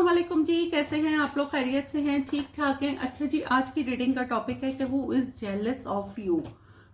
अस्सलाम वालेकुम जी, कैसे हैं आप लोग? खैरियत से हैं? ठीक ठाक हैं? अच्छा जी, आज की रीडिंग का टॉपिक है कि who is jealous of you.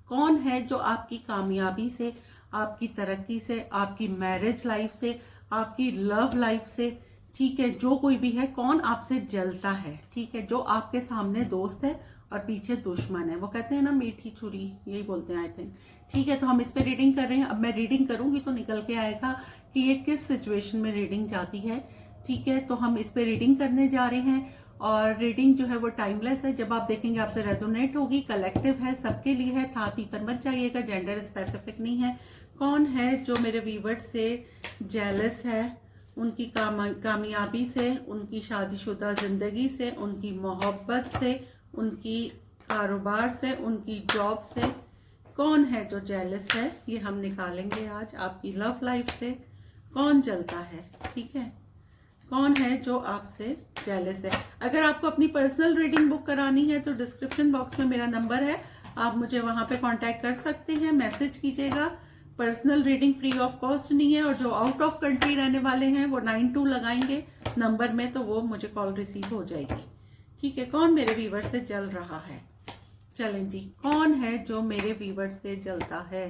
कौन है जो आपकी कामयाबी से, आपकी तरक्की से, आपकी मैरिज लाइफ से, आपकी लव लाइफ से, ठीक है, जो कोई भी है, कौन आपसे जलता है? ठीक है, जो आपके सामने दोस्त है और पीछे दुश्मन है। वो कहते हैं ना, मीठी छुरी, यही बोलते हैं आई थिंक। ठीक है, तो हम इस पे रीडिंग कर रहे हैं। अब मैं रीडिंग करूंगी तो निकल के आएगा कि ये किस सिचुएशन में रीडिंग जाती है। ठीक है, तो हम इस पे रीडिंग करने जा रहे हैं और रीडिंग जो है वो टाइमलेस है। जब आप देखेंगे आपसे रेजोनेट होगी, कलेक्टिव है, सबके लिए है, था पर मत जाइएगा, जेंडर स्पेसिफिक नहीं है। कौन है जो मेरे व्यूअर्स से जेलस है? उनकी कामयाबी से, उनकी शादीशुदा जिंदगी से, उनकी मोहब्बत से, उनकी कारोबार से, उनकी जॉब से। कौन है जो जेलस है? ये हम निकालेंगे आज। आपकी लव लाइफ से कौन जलता है? ठीक है, कौन है जो आपसे जेलस है? अगर आपको अपनी पर्सनल रीडिंग बुक करानी है तो डिस्क्रिप्शन बॉक्स में मेरा नंबर है, आप मुझे वहां पे कांटेक्ट कर सकते हैं, मैसेज कीजिएगा। Personal reading free of cost नहीं है, और जो आउट ऑफ कंट्री रहने वाले हैं वो 92 लगाएंगे नंबर में, तो वो मुझे कॉल रिसीव हो जाएगी। ठीक है, कौन मेरे व्यूवर से जल रहा है? चलें जी, कौन है जो मेरे व्यूवर से जलता है?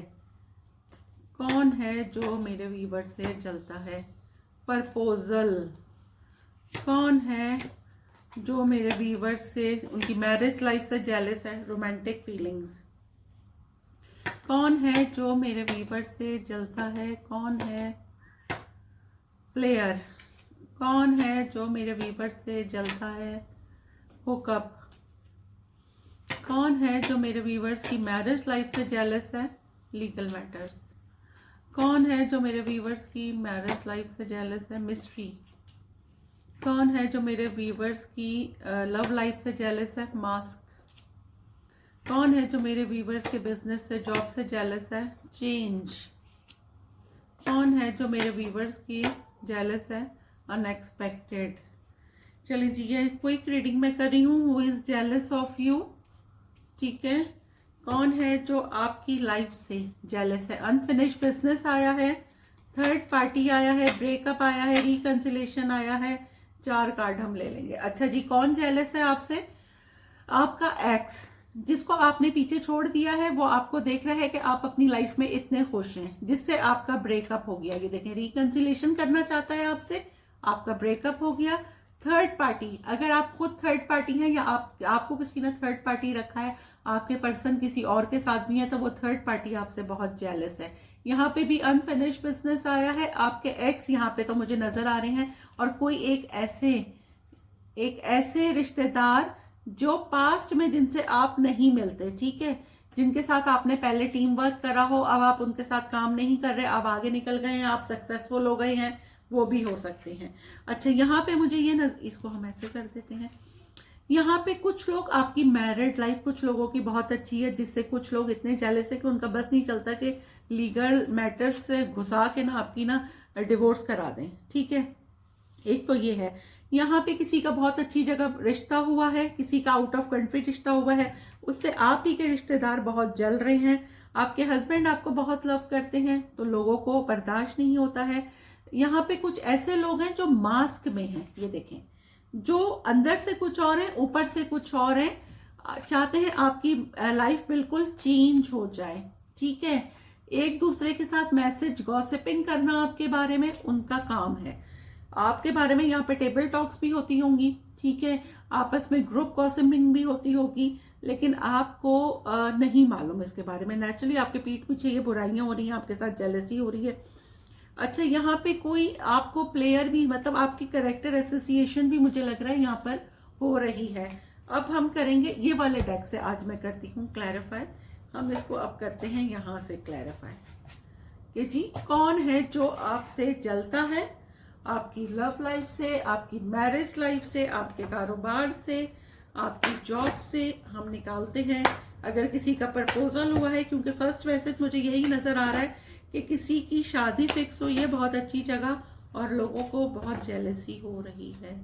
कौन है जो मेरे व्यूवर से जलता है? प्रपोजल। कौन है जो मेरे व्यूवर से, उनकी मैरिज लाइफ से जेलस है? Romantic feelings. कौन है जो मेरे व्यूवर से जलता है? कौन है? प्लेयर। कौन है जो मेरे व्यूवर से जलता है? हुकअप। कौन है जो मेरे व्यूवर्स की मैरिज लाइफ से जेलस है? Legal matters. कौन है जो मेरे व्यूवर्स की मैरिज लाइफ से जेलस है? मिस्ट्री। कौन है जो मेरे व्यूवर्स की लव लाइफ से जेलस है? मास्क। कौन है जो मेरे व्यूवर्स के बिजनेस से, जॉब से जेलस है? चेंज। कौन है जो मेरे व्यूवर्स की जेलस है? अनएक्सपेक्टेड। चलिए जी, ये क्विक रीडिंग मैं कर रही हूँ। Who is jealous of you? ठीक है, कौन है जो आपकी लाइफ से जेलस है? अनफिनिश्ड बिजनेस आया है, थर्ड पार्टी आया है, ब्रेकअप आया है, रिकंसिलेशन आया है। 4 कार्ड हम ले लेंगे। अच्छा जी, कौन जेलस है आपसे? आपका एक्स, जिसको आपने पीछे छोड़ दिया है, वो आपको देख रहा है कि आप अपनी लाइफ में इतने खुश हैं, जिससे आपका ब्रेकअप हो गया। ये देखें, रिकंसिलेशन करना चाहता है आपसे, आपका ब्रेकअप हो गया। थर्ड पार्टी, अगर आप खुद थर्ड पार्टी हैं या आपको किसी ने थर्ड पार्टी रखा है, आपके पर्सन किसी और के साथ भी है, तो वो थर्ड पार्टी आपसे बहुत जेलस है। यहाँ पे भी अनफिनिश्ड बिजनेस आया है। आपके एक्स यहाँ पे तो मुझे नजर आ रहे हैं, और कोई एक ऐसे रिश्तेदार जो पास्ट में जिनसे आप नहीं मिलते, ठीक है, जिनके साथ आपने पहले टीम वर्क करा हो, अब आप उनके साथ काम नहीं कर रहे, अब आगे निकल गए हैं, आप सक्सेसफुल हो गए हैं, वो भी हो सकते हैं। अच्छा, यहाँ पे मुझे ये इसको हम ऐसे कर देते हैं। यहाँ पे कुछ लोग, आपकी मैरिड लाइफ कुछ लोगों की बहुत अच्छी है, जिससे कुछ लोग इतने जेलस है कि उनका बस नहीं चलता कि लीगल मैटर्स से घुसा के ना आपकी ना डिवोर्स करा दें। ठीक है, एक तो ये है। यहाँ पे किसी का बहुत अच्छी जगह रिश्ता हुआ है, किसी का आउट ऑफ कंट्री रिश्ता हुआ है, उससे आप ही के रिश्तेदार बहुत जल रहे हैं। आपके हस्बैंड आपको बहुत लव करते हैं, तो लोगों को बर्दाश्त नहीं होता है। यहाँ पे कुछ ऐसे लोग हैं जो मास्क में हैं, ये देखें, जो अंदर से कुछ और है, ऊपर से कुछ और है, चाहते हैं आपकी लाइफ बिल्कुल चेंज हो जाए। ठीक है, एक दूसरे के साथ मैसेज गॉसिपिंग करना आपके बारे में उनका काम है। आपके बारे में यहाँ पे टेबल टॉक्स भी होती होंगी, ठीक है, आपस में ग्रुप गॉसिपिंग भी होती होगी, लेकिन आपको नहीं मालूम इसके बारे में। नेचुरली आपके पीठ पीछे ये बुराइयां हो रही हैं, आपके साथ जेलसी हो रही है। अच्छा, यहाँ पे कोई आपको प्लेयर भी, मतलब आपकी करेक्टर एसोसिएशन भी मुझे लग रहा है यहाँ पर हो रही है। अब हम करेंगे ये वाले डेक से, आज मैं करती हूँ क्लैरिफाई। हम इसको अब करते हैं यहाँ से क्लैरिफाई कि जी कौन है जो आपसे जलता है, आपकी लव लाइफ से, आपकी मैरिज लाइफ से, आपके कारोबार से, आपकी जॉब से। हम निकालते हैं। अगर किसी का प्रपोजल हुआ है, क्योंकि फर्स्ट मैसेज मुझे यही नजर आ रहा है कि किसी की शादी फिक्स हुई है बहुत अच्छी जगह, और लोगों को बहुत जेलसी हो रही है।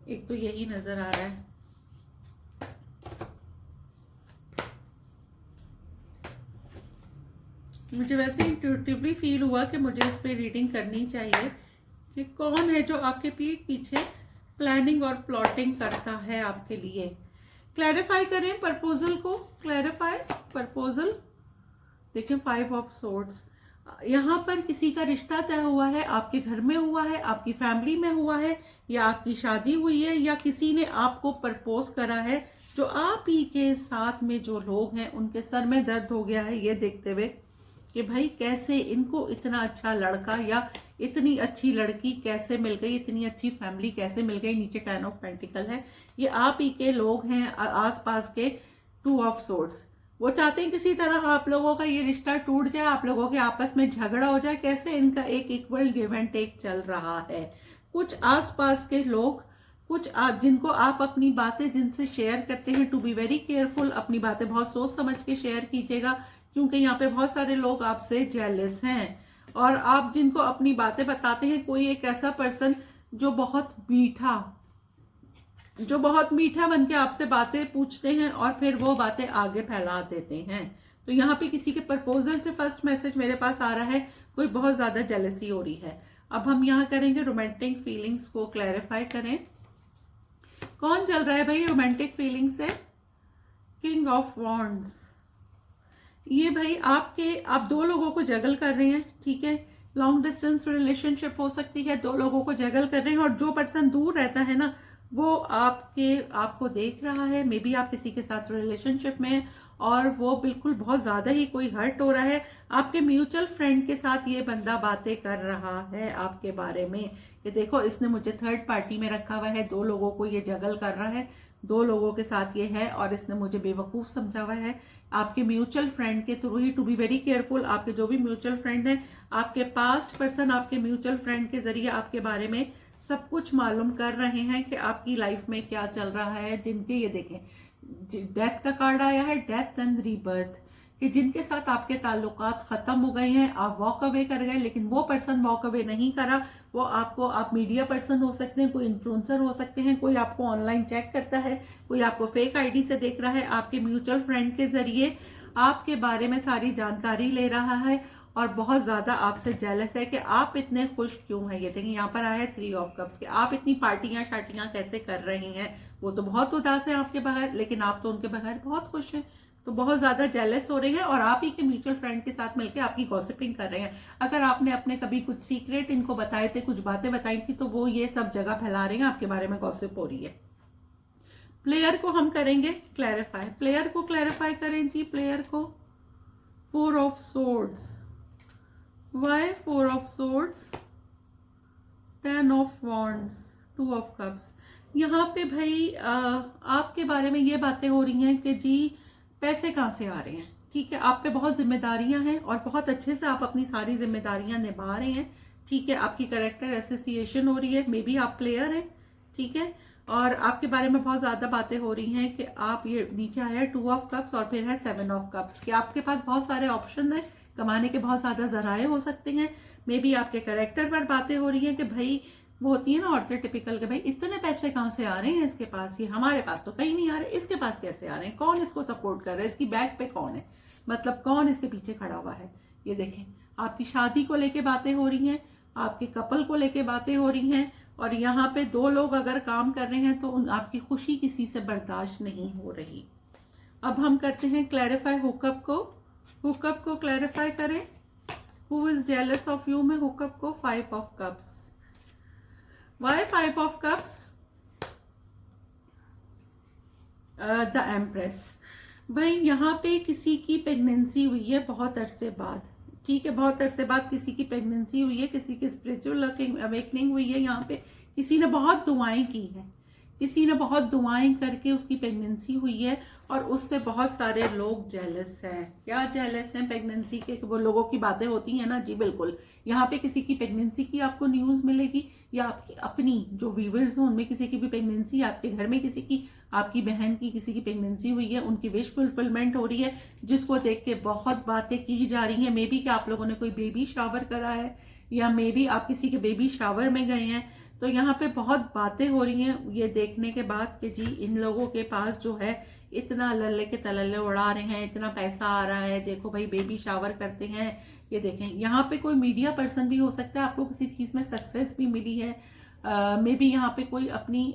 एक तो यही नजर आ रहा है। मुझे वैसे इंट्यूटिवली फील हुआ कि मुझे इस पे रीडिंग करनी चाहिए, कि कौन है जो आपके पीठ पीछे प्लानिंग और प्लॉटिंग करता है आपके लिए। क्लैरिफाई करें प्रपोजल को, क्लैरिफाई प्रपोजल। देखिए 5 ऑफ सोर्ड्स, यहाँ पर किसी का रिश्ता तय हुआ है, आपके घर में हुआ है, आपकी फैमिली में हुआ है, या आपकी शादी हुई है, या किसी ने आपको प्रपोज करा है। जो आप ही के साथ में जो लोग हैं उनके सर में दर्द हो गया है ये देखते हुए कि भाई कैसे इनको इतना अच्छा लड़का या इतनी अच्छी लड़की कैसे मिल गई, इतनी अच्छी फैमिली कैसे मिल गई। नीचे 10 ऑफ पेंटिकल है, ये आप ही के लोग हैं आसपास के। 2 ऑफ सोर्ड्स, वो चाहते हैं किसी तरह आप लोगों का ये रिश्ता टूट जाए, आप लोगों के आपस में झगड़ा हो जाए। कैसे इनका एक इक्वल गिव एंड टेक चल रहा है। कुछ आसपास के लोग, कुछ जिनको आप अपनी बातें जिनसे शेयर करते हैं, टू बी वेरी केयरफुल, अपनी बातें बहुत सोच समझ के शेयर कीजिएगा, क्योंकि यहाँ पे बहुत सारे लोग आपसे जेलस हैं। और आप जिनको अपनी बातें बताते हैं, कोई एक ऐसा पर्सन जो बहुत मीठा बन के आपसे बातें पूछते हैं और फिर वो बातें आगे फैला देते हैं। तो यहाँ पे किसी के प्रपोजल से फर्स्ट मैसेज मेरे पास आ रहा है, कोई बहुत ज्यादा जेलसी हो रही है। अब हम यहाँ करेंगे रोमांटिक फीलिंग्स को क्लैरिफाई करें। कौन चल रहा है भाई रोमांटिक फीलिंग से? किंग ऑफ वॉन्ड्स, ये भाई आप 2 लोगों को जगल कर रहे हैं, ठीक है। लॉन्ग डिस्टेंस रिलेशनशिप हो सकती है, 2 लोगों को जगल कर रहे हैं, और जो पर्सन दूर रहता है ना वो आपको देख रहा है। मे बी आप किसी के साथ रिलेशनशिप में, और वो बिल्कुल बहुत ज्यादा ही कोई हर्ट हो रहा है। आपके म्यूचुअल फ्रेंड के साथ ये बंदा बातें कर रहा है आपके बारे में कि देखो इसने मुझे थर्ड पार्टी में रखा हुआ है, 2 लोगों को ये जगल कर रहा है, 2 लोगों के साथ ये है और इसने मुझे बेवकूफ समझा हुआ है। आपके म्यूचुअल फ्रेंड के थ्रू ही, टू बी वेरी केयरफुल, आपके जो भी म्यूचुअल फ्रेंड है, आपके पास्ट पर्सन आपके म्यूचुअल फ्रेंड के जरिए आपके बारे में सब कुछ मालूम कर रहे हैं कि आपकी लाइफ में क्या चल रहा है। जिनके ये देखें डेथ का कार्ड आया है, डेथ एंड रीबर्थ, कि जिनके साथ आपके ताल्लुकात खत्म हो गए हैं, आप वॉक अवे कर गए, लेकिन वो पर्सन वॉक अवे नहीं करा। वो आप मीडिया पर्सन हो सकते हैं, कोई इन्फ्लुएंसर हो सकते हैं, कोई आपको ऑनलाइन चेक करता है, कोई आपको फेक आईडी से देख रहा है, आपके म्यूचुअल फ्रेंड के जरिए आपके बारे में सारी जानकारी ले रहा है और बहुत ज्यादा आपसे जेलस है कि आप इतने खुश क्यों हैं। ये देखिए यहाँ पर आया है 3 ऑफ कप्स कि आप इतनी पार्टियां शार्टियां कैसे कर रही हैं। वो तो बहुत उदास है आपके बगैर, लेकिन आप तो उनके बगैर बहुत खुश हैं। तो बहुत ज्यादा जेलस हो रहे हैं और आप ही के म्यूचुअल फ्रेंड के साथ मिलकर आपकी गॉसिपिंग कर रहे हैं। अगर आपने अपने कभी कुछ सीक्रेट इनको बताए थे, कुछ बातें बताई थी, तो वो ये सब जगह फैला रहे हैं, आपके बारे में गॉसिप हो रही है। प्लेयर को हम करेंगे क्लैरिफाई, प्लेयर को क्लैरिफाई करें जी। प्लेयर को 4 of swords, why 4 of swords, 10 of wands, 2 of cups. यहाँ पे भाई आपके बारे में ये बातें हो रही हैं कि जी पैसे कहाँ से आ रहे हैं, ठीक है। आप पे बहुत जिम्मेदारियां हैं और बहुत अच्छे से आप अपनी सारी जिम्मेदारियां निभा रहे हैं, ठीक है। आपकी कैरेक्टर एसोसिएशन हो रही है, मे बी आप प्लेयर हैं, ठीक है। और आपके बारे में बहुत ज्यादा बातें हो रही हैं कि आप, ये नीचे आया 2 ऑफ कप्स और फिर है 7 ऑफ कप्स, कि आपके पास बहुत सारे ऑप्शन है, कमाने के बहुत ज्यादा जराए हो सकते हैं। मे बी आपके कैरेक्टर पर बातें हो रही है कि भाई वो होती है ना औरतें टिपिकल के, भाई इतने पैसे कहाँ से आ रहे हैं इसके पास, ये हमारे पास तो कहीं नहीं आ रहे, इसके पास कैसे आ रहे हैं, कौन इसको सपोर्ट कर रहा है, इसकी बैक पे कौन है, मतलब कौन इसके पीछे खड़ा हुआ है। ये देखें आपकी शादी को लेके बातें हो रही हैं, आपके कपल को लेके बातें हो रही हैं, और यहाँ पे 2 लोग अगर काम कर रहे हैं तो आपकी खुशी किसी से बर्दाश्त नहीं हो रही। अब हम करते हैं क्लैरिफाई हुकअप को, हुकअप को क्लैरिफाई करें। Who is jealous of you में हुकअप को 5 of cups, why 5 of cups, the empress. भाई यहाँ पे किसी की प्रेगनेंसी हुई है बहुत अरसे बाद, ठीक है, बहुत अरसे बाद किसी की प्रेगनेंसी हुई है, किसी की स्पिरिचुअल अवेकनिंग हुई है। यहाँ पे किसी ने बहुत दुआएं की है, किसी ने बहुत दुआएं करके उसकी प्रेगनेंसी हुई है और उससे बहुत सारे लोग जेलस हैं। क्या जेलस हैं प्रेगनेंसी के? वो लोगों की बातें होती हैं ना जी, बिल्कुल। यहाँ पे किसी की प्रेगनेंसी की आपको न्यूज मिलेगी, या आपकी अपनी जो व्यूअर्स हैं उनमें किसी की भी प्रेगनेंसी, आपके घर में किसी की, आपकी बहन की किसी की प्रेगनेंसी हुई है, उनकी विश फुलफिलमेंट हो रही है, जिसको देख के बहुत बातें की जा रही हैं। मे बी कि आप लोगों ने कोई बेबी शावर करा है, या मे बी आप किसी के बेबी शावर में गए हैं। तो यहाँ पे बहुत बातें हो रही हैं ये देखने के बाद कि जी इन लोगों के पास जो है इतना लल्ले के तलल्ले उड़ा रहे हैं, इतना पैसा आ रहा है, देखो भाई बेबी शावर करते हैं, ये देखें, यहाँ पे कोई मीडिया पर्सन भी हो सकता है, आपको किसी चीज में सक्सेस भी मिली है, मे बी यहाँ पे कोई अपनी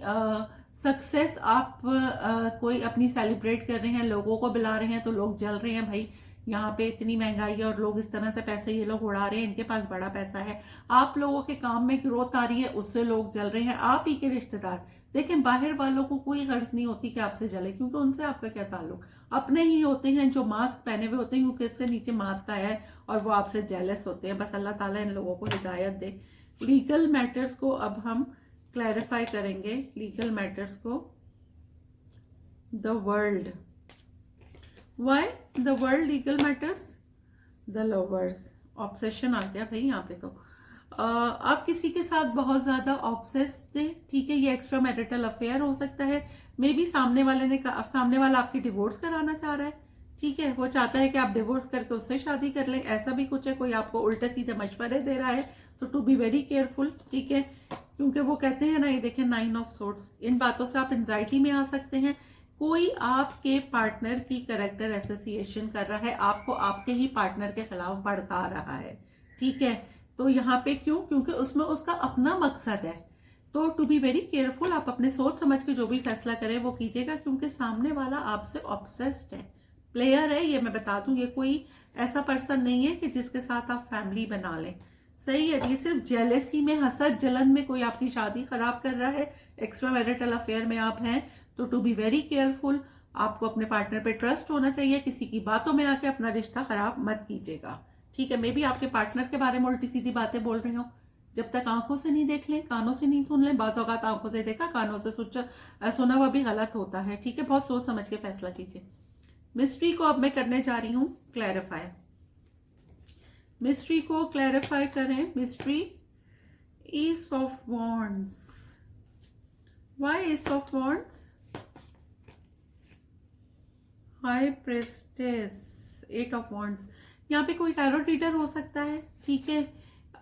सक्सेस आप कोई अपनी सेलिब्रेट कर रहे हैं, लोगों को बुला रहे हैं तो लोग जल रहे हैं, भाई यहाँ पे इतनी महंगाई है और लोग इस तरह से पैसे ये लोग उड़ा रहे हैं, इनके पास बड़ा पैसा है। आप लोगों के काम में ग्रोथ आ रही है, उससे लोग जल रहे हैं। आप ही के रिश्तेदार देखें, बाहर वालों को कोई गर्ज नहीं होती कि आपसे जले, क्योंकि उनसे आपका क्या ताल्लुक, अपने ही होते हैं जो मास्क पहने हुए होते हैं, क्योंकि इससे नीचे मास्क आया है और वो आपसे जेलस होते हैं। बस अल्लाह ताला इन लोगों को हिदायत दे। लीगल मैटर्स को अब हम क्लैरिफाई करेंगे। लीगल मैटर्स को, the world, why the world legal matters, the lovers, obsession आ गया भाई यहाँ पे। तो आप किसी के साथ बहुत ज्यादा ऑब्सेस्ड थे, ठीक है, ये एक्स्ट्रा मैरिटल अफेयर हो सकता है। मे बी सामने वाला आपकी डिवोर्स कराना चाह रहा है, ठीक है, वो चाहता है कि आप डिवोर्स करके उससे शादी कर लें, ऐसा भी कुछ है। कोई आपको उल्टे सीधे मशवरे दे रहा है, तो टू बी वेरी केयरफुल, ठीक है, क्योंकि वो कहते हैं ना, ये देखें 9 ऑफ सोर्ड्स, इन बातों से आप एंजाइटी में आ सकते हैं। कोई आपके पार्टनर की कैरेक्टर एसोसिएशन कर रहा है, आपको आपके ही पार्टनर के खिलाफ भड़का रहा है, ठीक है। तो यहाँ पे क्यों? क्योंकि उसमें उसका अपना मकसद है। तो टू बी वेरी केयरफुल, आप अपने सोच समझ के जो भी फैसला करें वो कीजिएगा, क्योंकि सामने वाला आपसे ऑब्सेस्ड है, प्लेयर है, ये मैं बता दूं। ये कोई ऐसा पर्सन नहीं है कि जिसके साथ आप फैमिली बना लें, सही है। ये सिर्फ जेलेसी में, हसद जलन में कोई आपकी शादी खराब कर रहा है, एक्स्ट्रा मैरिटल अफेयर में आप हैं। तो टू बी वेरी केयरफुल, आपको अपने पार्टनर पे ट्रस्ट होना चाहिए, किसी की बातों में आके अपना रिश्ता खराब मत कीजिएगा, ठीक है। मे बी आपके पार्टनर के बारे में उल्टी सीधी बातें बोल रही हो, जब तक आंखों से नहीं देख लें, कानों से नहीं सुन लें। बाज़ औक़ात आंखों से देखा, कानों से सुना हुआ भी गलत होता है, ठीक है। बहुत सोच समझ के फैसला कीजिए। मिस्ट्री को अब मैं करने जा रही हूँ क्लैरिफाई। मिस्ट्री को क्लैरिफाई करें। Mystery, S of wands, why S of wands, high प्रेस्टेस, 8 of wands. यहाँ पे कोई टैरो रीडर हो सकता है, ठीक है,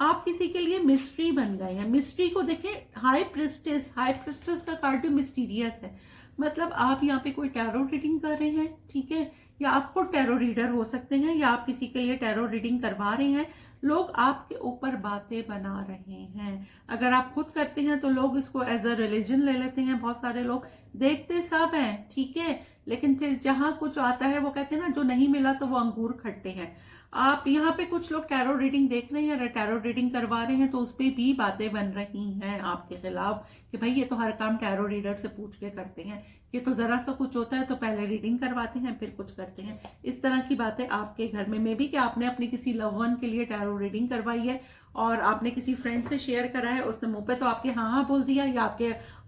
आप किसी के लिए मिस्ट्री बन गए हैं। मिस्ट्री को देखें, हाई प्रेस्टेस, हाई प्रेस्टेस का कार्ड भी मिस्टीरियस है, मतलब आप यहाँ पे कोई टैरो रीडिंग कर रहे हैं, ठीक है, या आप खुद टैरो रीडर हो सकते हैं, या आप किसी के लिए टैरो रीडिंग करवा रहे हैं। लोग आपके ऊपर बातें बना रहे हैं। अगर आप खुद करते हैं तो लोग इसको एज अ रिलीजन ले लेते हैं। बहुत सारे लोग देखते सब हैं, ठीक है, लेकिन फिर जहां कुछ आता है वो कहते हैं ना, जो नहीं मिला तो वो अंगूर खट्टे हैं। आप यहाँ पे कुछ लोग टैरो रीडिंग देख रहे हैं या टैरो रीडिंग करवा रहे हैं, तो उस पर भी बातें बन रही हैं आपके खिलाफ कि भाई ये तो हर काम टैरो रीडर से पूछ के करते हैं, ये तो जरा सा कुछ होता है तो पहले रीडिंग करवाते हैं फिर कुछ करते हैं। इस तरह की बातें आपके घर में, मे बी कि आपने अपनी किसी लव वन के लिए टैरो रीडिंग करवाई है और आपने किसी फ्रेंड से शेयर करा है, उसने मुंह पे तो आपके हाँ बोल दिया, या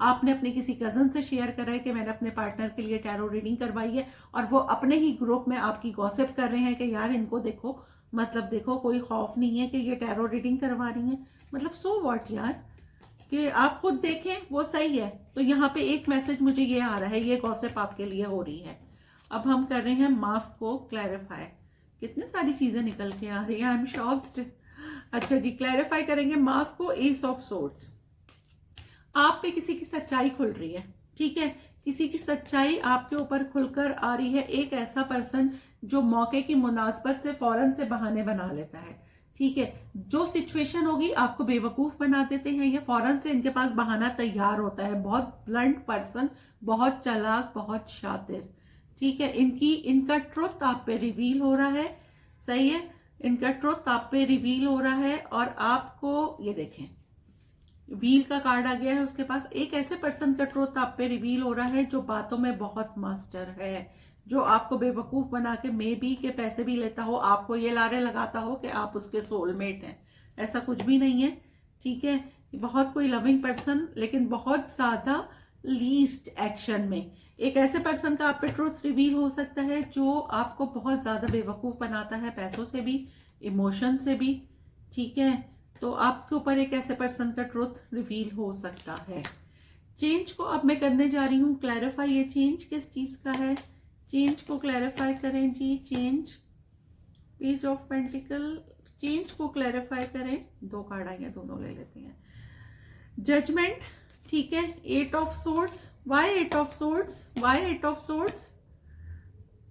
आपने अपने किसी कजन से शेयर करा है कि मैंने अपने पार्टनर के लिए टैरो रीडिंग करवाई है, और वो अपने ही ग्रुप में आपकी गॉसिप कर रहे हैं कि यार इनको देखो, मतलब देखो कोई खौफ नहीं है कि ये टैरो रीडिंग करवा रही है। मतलब सो व्हाट यार, कि आप खुद देखें वो सही है। तो यहाँ पे एक मैसेज मुझे ये आ रहा है, ये गॉसिप आपके लिए हो रही है। अब हम कर रहे हैं मास्क को क्लैरिफाई। कितनी सारी चीजें निकल के आ रही है, आई एम शॉक्ड। अच्छा जी, क्लैरिफाई करेंगे मास्क को। एस ऑफ सोर्ड्स, आप पे किसी की सच्चाई खुल रही है, ठीक है, किसी की सच्चाई आपके ऊपर खुलकर आ रही है। एक ऐसा पर्सन जो मौके की मुनासबत से फौरन से बहाने बना लेता है, ठीक है, जो सिचुएशन होगी आपको बेवकूफ बना देते हैं, ये फौरन से इनके पास बहाना तैयार होता है। बहुत ब्लंट पर्सन, बहुत चालाक, बहुत शातिर, ठीक है। इनका ट्रुथ आप पे रिवील हो रहा है, सही है, इनका ट्रुथ आप पे रिवील हो रहा है। और आपको ये देखें, व्हील का कार्ड आ गया है उसके पास। एक ऐसे पर्सन का ट्रुथ आप पे रिवील हो रहा है जो बातों में बहुत मास्टर है, जो आपको बेवकूफ बना के मे बी के पैसे भी लेता हो, आपको ये लारे लगाता हो कि आप उसके सोलमेट हैं। ऐसा कुछ भी नहीं है, ठीक है। बहुत कोई लविंग पर्सन, लेकिन बहुत ज्यादा लीस्ट एक्शन में एक ऐसे पर्सन का आप पे ट्रुथ रिवील हो सकता है जो आपको बहुत ज्यादा बेवकूफ बनाता है, पैसों से भी, इमोशन से भी, ठीक है। तो आपके ऊपर एक ऐसे पर्सन का ट्रुथ रिवील हो सकता है। चेंज को अब मैं करने जा रही हूँ क्लैरिफाई। ये चेंज किस चीज का है, चेंज को क्लैरिफाई करें जी। चेंज, पेज ऑफ पेंटिकल, चेंज को क्लैरिफाई करें। 2 कार्ड आएंगे, दोनों ले लेते हैं। जजमेंट, ठीक है, 8 of swords, why 8 of swords, why 8 of swords,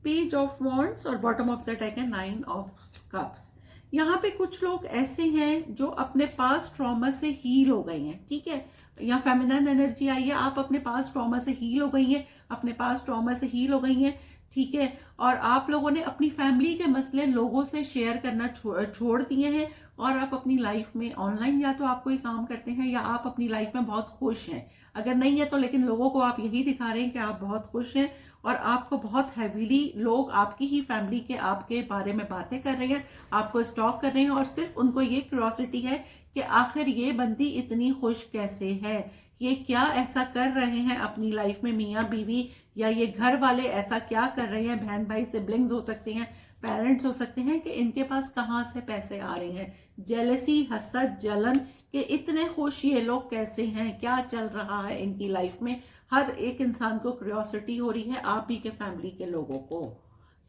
page of wands, और बॉटम ऑफ द डेक है 9 ऑफ कप्स। यहाँ पे कुछ लोग ऐसे हैं जो अपने पास्ट ट्रॉमा से हील हो गए हैं, ठीक है। यहाँ फेमिनिन एनर्जी आई है, आप अपने पास्ट ट्रॉमा से हील हो गई हैं, अपने पास्ट ट्रॉमा से हील हो गई हैं, ठीक है। और आप लोगों ने अपनी फैमिली के मसले लोगों से शेयर करना छोड़ दिए हैं, और आप अपनी लाइफ में ऑनलाइन या तो आप कोई काम करते हैं या आप अपनी लाइफ में बहुत खुश हैं। अगर नहीं है तो लेकिन लोगों को आप यही दिखा रहे हैं कि आप बहुत खुश हैं, और आपको बहुत हैवीली लोग आपकी ही फैमिली के आपके बारे में बातें कर रहे हैं, आपको स्टॉक कर रहे हैं, और सिर्फ उनको ये क्यूरियोसिटी है कि आखिर ये बंदी इतनी खुश कैसे है, ये क्या ऐसा कर रहे हैं अपनी लाइफ में, मियाँ बीवी या ये घर वाले ऐसा क्या कर रहे हैं, बहन भाई सिबलिंग्स हो सकते हैं, पेरेंट्स हो सकते हैं, कि इनके पास कहाँ से पैसे आ रहे हैं। जेलसी, हसद, जलन कि इतने खुश ये लोग कैसे हैं, क्या चल रहा है इनकी लाइफ में। हर एक इंसान को क्यूरियोसिटी हो रही है, आप ही के फैमिली के लोगों को,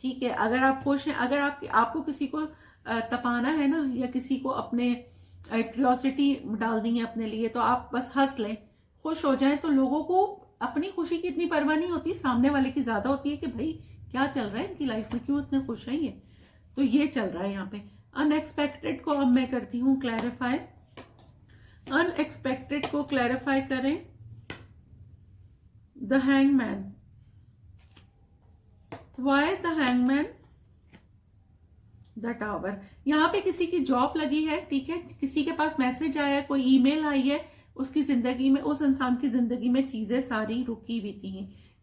ठीक है। अगर आप खुश हैं, अगर आपको किसी को तपाना है ना, या किसी को अपने क्यूरियोसिटी डाल दी है अपने लिए, तो आप बस हंस लें, खुश हो जाएं। तो लोगों को अपनी खुशी की इतनी परवाह नहीं होती, सामने वाले की ज्यादा होती है कि भाई क्या चल रहा है इनकी लाइफ में, क्यों इतने खुश हैं ये। तो ये चल रहा है यहाँ पे। अनएक्सपेक्टेड को अब मैं करती हूँ क्लैरिफाई। अनएक्सपेक्टेड को क्लैरिफाई करें। The hangman. Why the hangman? The tower. यहाँ पे किसी की जॉब लगी है, ठीक है, किसी के पास मैसेज आया है, कोई ईमेल आई है, उसकी जिंदगी में, उस इंसान की जिंदगी में चीजें सारी रुकी हुई थी।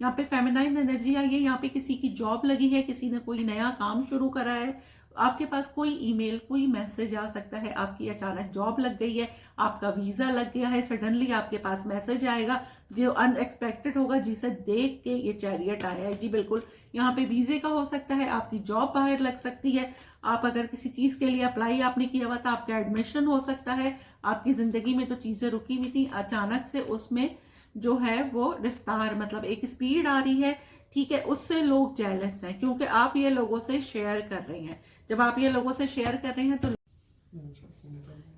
यहाँ पे फेमिनाइन एनर्जी आई है, यहाँ पे किसी की जॉब लगी है, किसी ने कोई नया काम शुरू करा है, आपके पास कोई ईमेल, कोई मैसेज आ सकता है, आपकी अचानक जॉब लग गई है, आपका वीजा लग गया है, सडनली आपके पास मैसेज आएगा जो अनएक्सपेक्टेड होगा, जिसे देख के ये चैरियट आया है। जी बिल्कुल, यहाँ पे वीजे का हो सकता है, आपकी जॉब बाहर लग सकती है, आप अगर किसी चीज के लिए अप्लाई आपने किया हुआ था, आपका एडमिशन हो सकता है, आपकी जिंदगी में तो चीजें रुकी हुई थी, अचानक से उसमें जो है वो रफ्तार, मतलब एक स्पीड आ रही है, ठीक है। उससे लोग जेलस हैं, क्योंकि आप ये लोगों से शेयर कर रहे हैं। जब आप ये लोगों से शेयर कर रहे हैं तो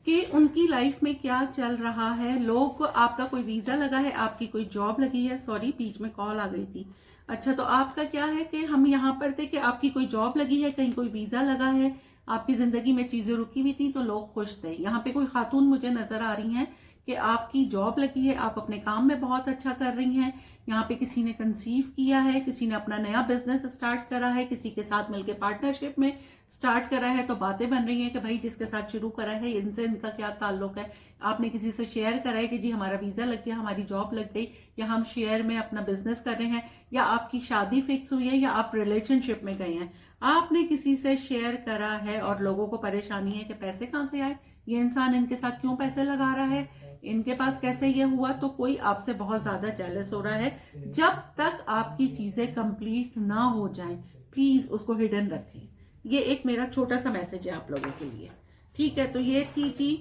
कि उनकी लाइफ में क्या चल रहा है, लोग को आपका कोई वीजा लगा है, आपकी कोई जॉब लगी है, सॉरी बीच में कॉल आ गई थी। अच्छा, तो आपका क्या है कि हम यहाँ पर थे कि आपकी कोई जॉब लगी है, कहीं कोई वीजा लगा है, आपकी जिंदगी में चीजें रुकी हुई थी, तो लोग खुश थे। यहाँ पे कोई खातून मुझे नजर आ रही हैं कि आपकी जॉब लगी है, आप अपने काम में बहुत अच्छा कर रही हैं। यहाँ पे किसी ने कंसीव किया है, किसी ने अपना नया बिजनेस स्टार्ट करा है, किसी के साथ मिलकर पार्टनरशिप में स्टार्ट करा है, तो बातें बन रही हैं कि भाई जिसके साथ शुरू करा है इनसे इनका क्या ताल्लुक है। आपने किसी से शेयर करा है कि जी हमारा वीजा लग गया, हमारी जॉब लग गई, या हम शेयर में अपना बिजनेस कर रहे हैं, या आपकी शादी फिक्स हुई है, या आप रिलेशनशिप में गए हैं, आपने किसी से शेयर करा है, और लोगों को परेशानी है कि पैसे कहाँ से आए, ये इंसान इनके साथ क्यों पैसे लगा रहा है, इनके पास कैसे ये हुआ। तो कोई आपसे बहुत ज्यादा जेलस हो रहा है। जब तक आपकी चीजें कंप्लीट ना हो जाएं, प्लीज उसको हिडन रखें। ये एक मेरा छोटा सा मैसेज है आप लोगों के लिए, ठीक है। तो ये थी जी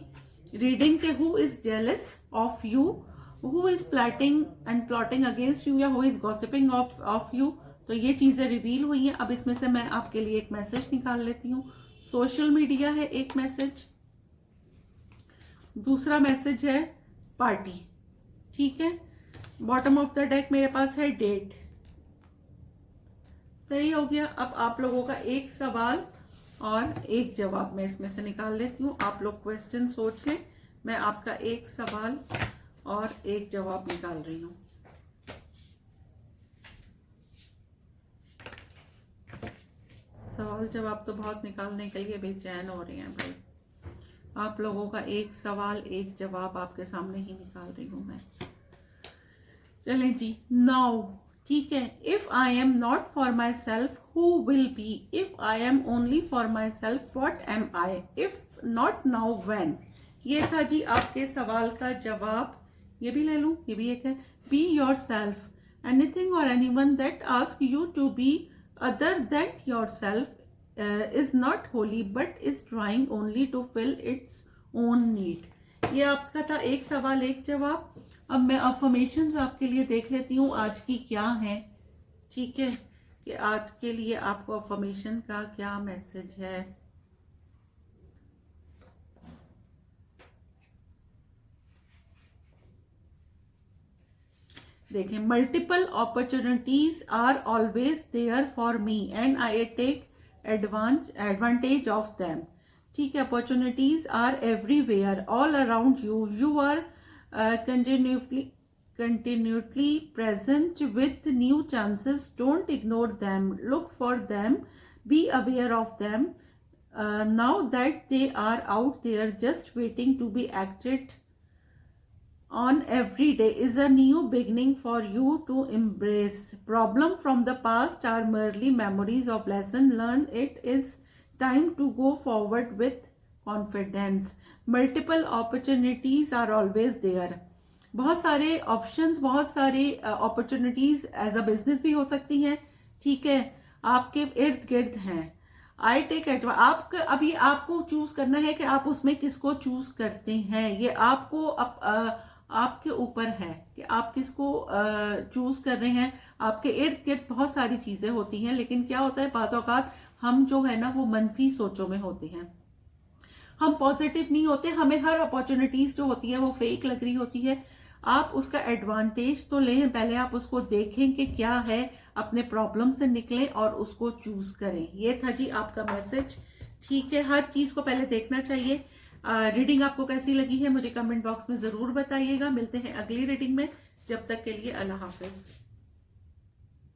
रीडिंग के who is jealous of you, who is plotting and plotting against you, या who is gossiping of you. तो ये चीजें रिवील हुई हैं। अब इसमें से मैं आपके लिए एक मैसेज निकाल लेती हूँ। सोशल मीडिया है एक मैसेज, दूसरा मैसेज है पार्टी, ठीक है। बॉटम ऑफ द डेक मेरे पास है डेट, सही हो गया। अब आप लोगों का एक सवाल और एक जवाब मैं इसमें से निकाल लेती हूँ। आप लोग क्वेश्चन सोच लें, मैं आपका एक सवाल और एक जवाब निकाल रही हूँ। सवाल जवाब तो बहुत निकालने के लिए बेचैन हो रहे हैं भाई। आप लोगों का एक सवाल एक जवाब आपके सामने ही निकाल रही हूं मैं। चलें जी, नाउ, ठीक है। If I am not for my self who will be, if I am only for my self what am I, if not now when. ये था जी आपके सवाल का जवाब। ये भी ले लूं, ये भी एक है। बी योर सेल्फ, एनीथिंग और anyone that ask you to be other than yourself is not holy but is trying only to fill its own need। ये आपका था एक सवाल एक जवाब। अब मैं अफर्मेशंस आपके लिए देख लेती हूँ आज की क्या है, ठीक है, कि आज के लिए आपको अफर्मेशन का क्या मैसेज है। देखें, multiple opportunities are always there for me and I take advantage of them. ठीक है, opportunities are everywhere, all around you, you are continually present with new chances. Don't ignore them, look for them, be aware of them. Now that they are out there just waiting to be acted on, every day is a new beginning for you to embrace. Problem from the past are merely memories of lesson learned. It is time to go forward with confidence. Multiple opportunities are always there. बहुत सारे options, बहुत सारे opportunities as a business भी हो सकती हैं, ठीक है, आपके इर्द गिर्द हैं। आई टेक एडवांस, आप अभी आपको चूज करना है कि आप उसमें किसको चूज करते हैं। ये आपको आपके ऊपर है कि आप किसको चूज कर रहे हैं। आपके इर्द गिर्द बहुत सारी चीजें होती हैं, लेकिन क्या होता है, बाज़ औक़ात हम जो है ना वो मनफी सोचों में होते हैं, हम पॉजिटिव नहीं होते, हमें हर अपॉर्चुनिटीज जो होती है वो फेक लग रही होती है। आप उसका एडवांटेज तो लें, पहले आप उसको देखें कि क्या है, अपने प्रॉब्लम से निकलें और उसको चूज करें। ये था जी आपका मैसेज, ठीक है। हर चीज को पहले देखना चाहिए। रीडिंग आपको कैसी लगी है मुझे कमेंट बॉक्स में जरूर बताइएगा। मिलते हैं अगली रीडिंग में, जब तक के लिए अल्लाह हाफिज।